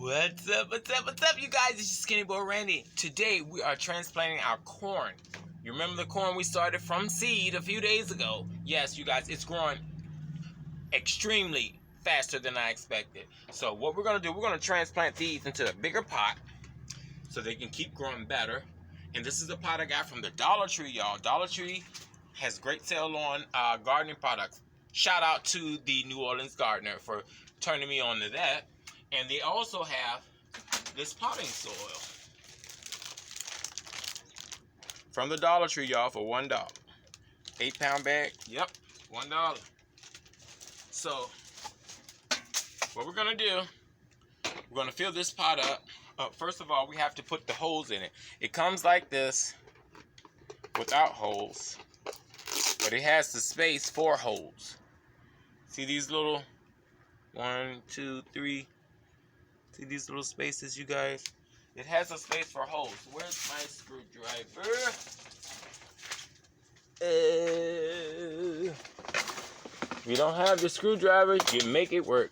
What's up, you guys? This is SkinnyBoyRandy. Today, we are transplanting our corn. You remember the corn we started from seed a few days ago? Yes, you guys, it's growing extremely faster than I expected. So what we're going to do, we're going to transplant these into a bigger pot so they can keep growing better. And this is the pot I got from the Dollar Tree, y'all. Dollar Tree has great sale on gardening products. Shout out to the New Orleans gardener for turning me on to that. And they also have this potting soil from the Dollar Tree, y'all, for $1. 8-pound bag. Yep, $1. So what we're gonna do, we're gonna fill this pot up. First of all, we have to put the holes in it. It comes like this without holes, but it has the space for holes. See these little 1, 2, 3. See these little spaces, you guys? It has a space for holes. Where's my screwdriver? If you don't have the screwdriver, you make it work.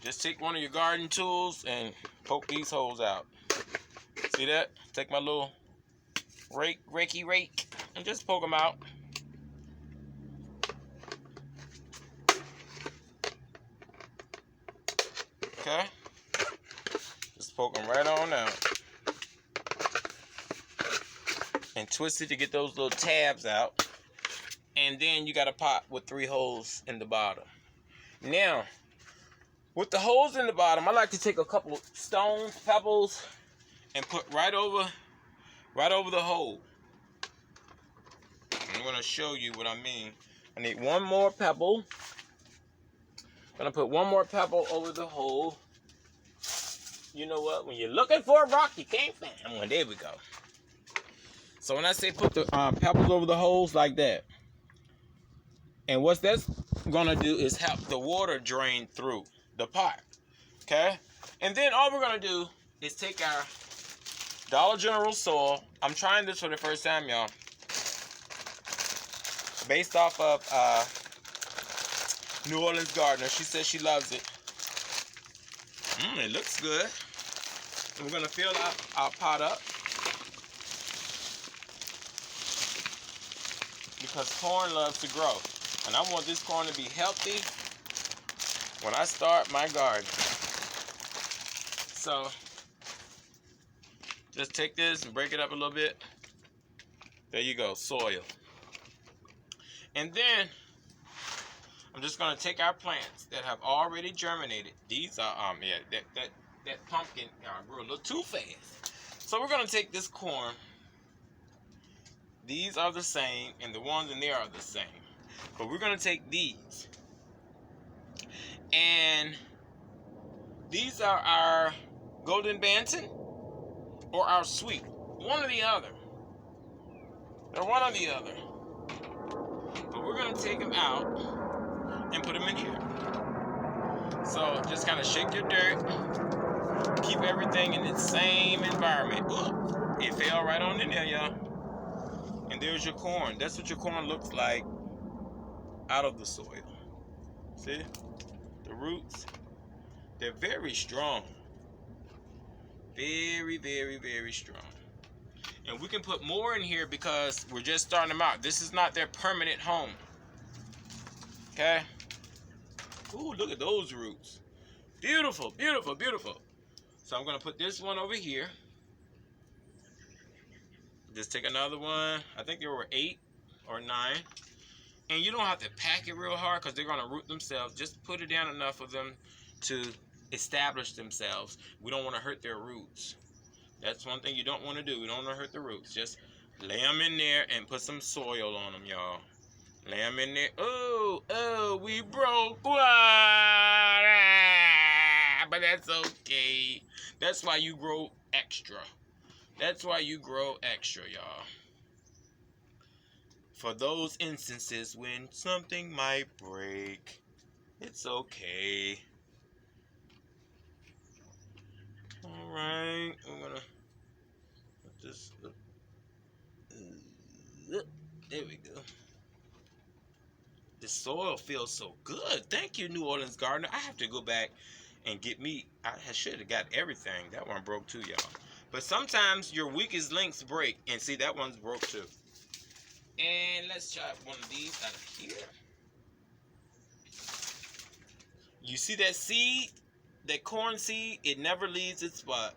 Just take one of your garden tools and poke these holes out. See that? Take my little rake, and just poke them out. Okay? Just poke them right on out. And twist it to get those little tabs out. And then you got a pot with 3 holes in the bottom. Now, with the holes in the bottom, I like to take a couple stones, pebbles, and put right over the hole. I'm going to show you what I mean. I need one more pebble. I'm going to put one more pebble over the hole. You know what? When you're looking for a rock, you can't find one. There we go. So when I say put the pebbles over the holes like that, and what that's going to do is help the water drain through the pot. Okay? And then all we're going to do is take our Dollar General soil. I'm trying this for the first time, y'all. Based off of New Orleans gardener. She says she loves it. It looks good. And we're going to fill our pot up. Because corn loves to grow. And I want this corn to be healthy when I start my garden. So, just take this and break it up a little bit. There you go, soil. And then, I'm just going to take our plants that have already germinated. These are, that pumpkin grew a little too fast. So we're going to take this corn. These are the same, and the ones in there are the same. But we're going to take these. And these are our golden bantam or our sweet. One or the other. They're one or the other. But we're going to take them out and put them in here. So just kind of shake your dirt. Keep everything in the same environment. Ooh, it fell right on in there, y'all. And there's your corn. That's what your corn looks like out of the soil. See? The roots, they're very strong. Very, very, very strong. And we can put more in here because we're just starting them out. This is not their permanent home. Okay? Ooh, look at those roots. Beautiful, beautiful, beautiful. So I'm going to put this one over here. Just take another one. I think there were 8 or 9. And you don't have to pack it real hard because they're going to root themselves. Just put it down enough for them to establish themselves. We don't want to hurt their roots. That's one thing you don't want to do. We don't want to hurt the roots. Just lay them in there and put some soil on them, y'all. Lay them in there. Oh, we broke one. But that's okay. That's why you grow extra. That's why you grow extra, y'all. For those instances when something might break, it's okay. Alright, I'm gonna put this up. There we go. The soil feels so good. Thank you, New Orleans gardener. I have to go back and get me. I should have got everything. That one broke too, y'all. But sometimes your weakest links break, and see, that one's broke too. And let's try one of these out of here. You see that seed? That corn seed? It never leaves its spot.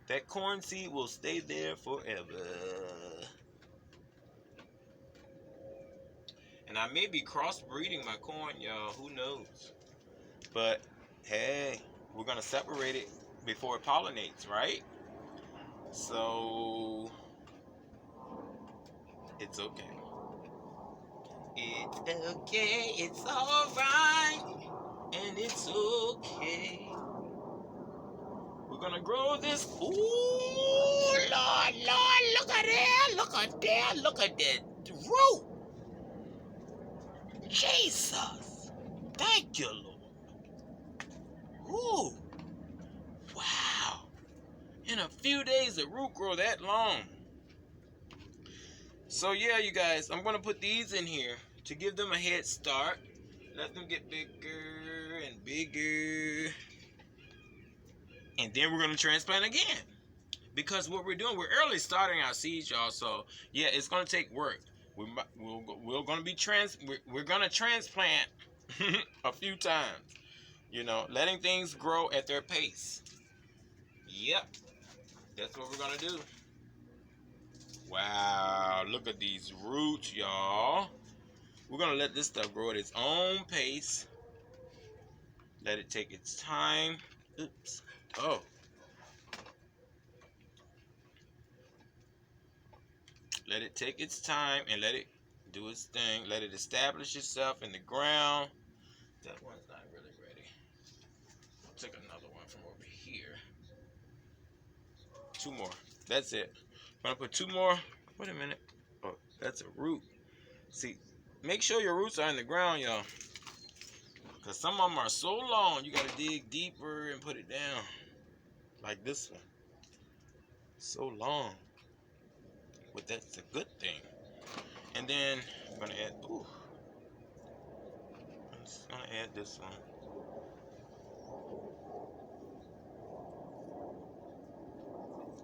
That corn seed will stay there forever. And I may be crossbreeding my corn, y'all. Who knows? But, hey, we're going to separate it before it pollinates, right? So, it's okay. It's okay. It's all right. And it's okay. We're going to grow this. Ooh, Lord, look at that. Look at that. Look at that root. Jesus. Thank you, Lord. Ooh. Wow. In a few days, the root grow that long. So, yeah, you guys, I'm going to put these in here to give them a head start. Let them get bigger and bigger. And then we're going to transplant again. Because what we're doing, we're early starting our seeds, y'all. So, yeah, it's going to take work. We're going to be we're going to transplant a few times. You know, letting things grow at their pace. Yep. That's what we're going to do. Wow. Look at these roots, y'all. We're going to let this stuff grow at its own pace. Let it take its time. Oops. Oh. Let it take its time and let it do its thing. Let it establish itself in the ground. That one's not really ready. I'll take another one from over here. 2 more. That's it. I'm going to put 2 more. Wait a minute. Oh, that's a root. See, make sure your roots are in the ground, y'all. Because some of them are so long, you got to dig deeper and put it down. Like this one. So long. But that's a good thing. And then I'm going to add, ooh. I'm just going to add this one.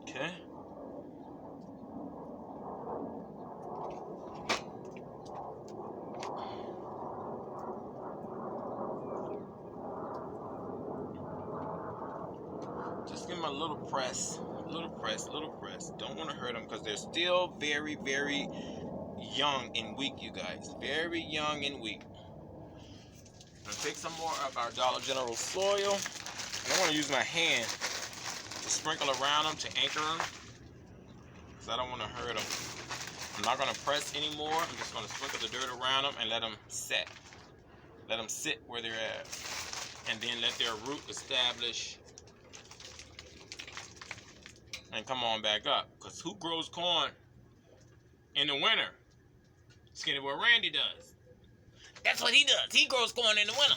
Okay. Just give them a little press. Little press, little press. Don't want to hurt them because they're still very, very young and weak, you guys. Very young and weak. I'm going to take some more of our Dollar General soil. And I want to use my hand to sprinkle around them to anchor them. Because I don't want to hurt them. I'm not going to press anymore. I'm just going to sprinkle the dirt around them and let them set. Let them sit where they're at. And then let their root establish and come on back up. Because who grows corn in the winter? SkinnyBoyRandy does. That's what he does. He grows corn in the winter.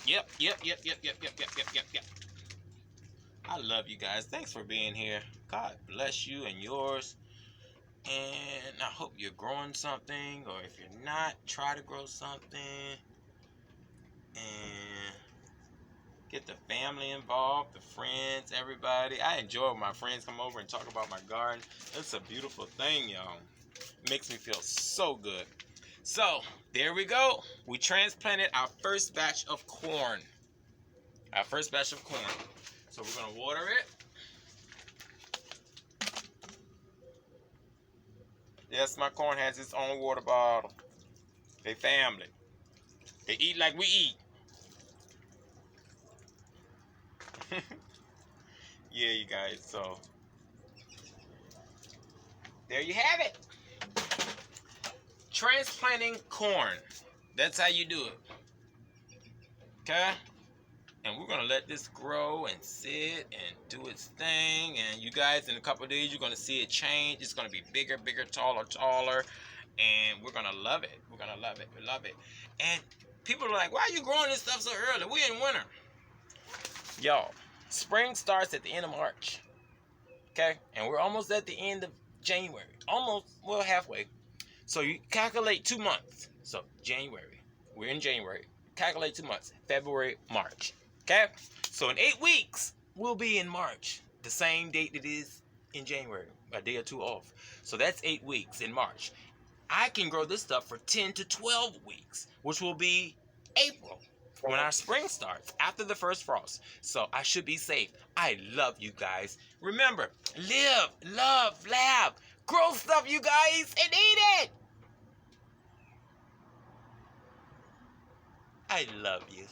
Yep. I love you guys. Thanks for being here. God bless you and yours. And I hope you're growing something. Or if you're not, try to grow something. And get the family involved, the friends, everybody. I enjoy when my friends come over and talk about my garden. It's a beautiful thing, y'all. It makes me feel so good. So, there we go. We transplanted our first batch of corn. Our first batch of corn. So, we're going to water it. Yes, my corn has its own water bottle. They family. They eat like we eat. Yeah, you guys, so there you have it. Transplanting corn. That's how you do it. Okay? And we're going to let this grow and sit and do its thing. And you guys, in a couple of days, you're going to see it change. It's going to be bigger, bigger, taller, taller. And we're going to love it. We're going to love it. We love it. And people are like, why are you growing this stuff so early? We're in winter. Y'all, spring starts at the end of March. Okay? And we're almost at the end of January. Almost, well, halfway. So you calculate 2 months. So January. We're in January. calculate 2 months. February, March. Okay? So in 8 weeks, we'll be in March. The same date it is in January. A day or two off. So that's 8 weeks in March. I can grow this stuff for 10 to 12 weeks, which will be April, when our spring starts, after the first frost. So I should be safe. I love you guys. Remember, live, love, laugh. Grow stuff, you guys, and eat it. I love you.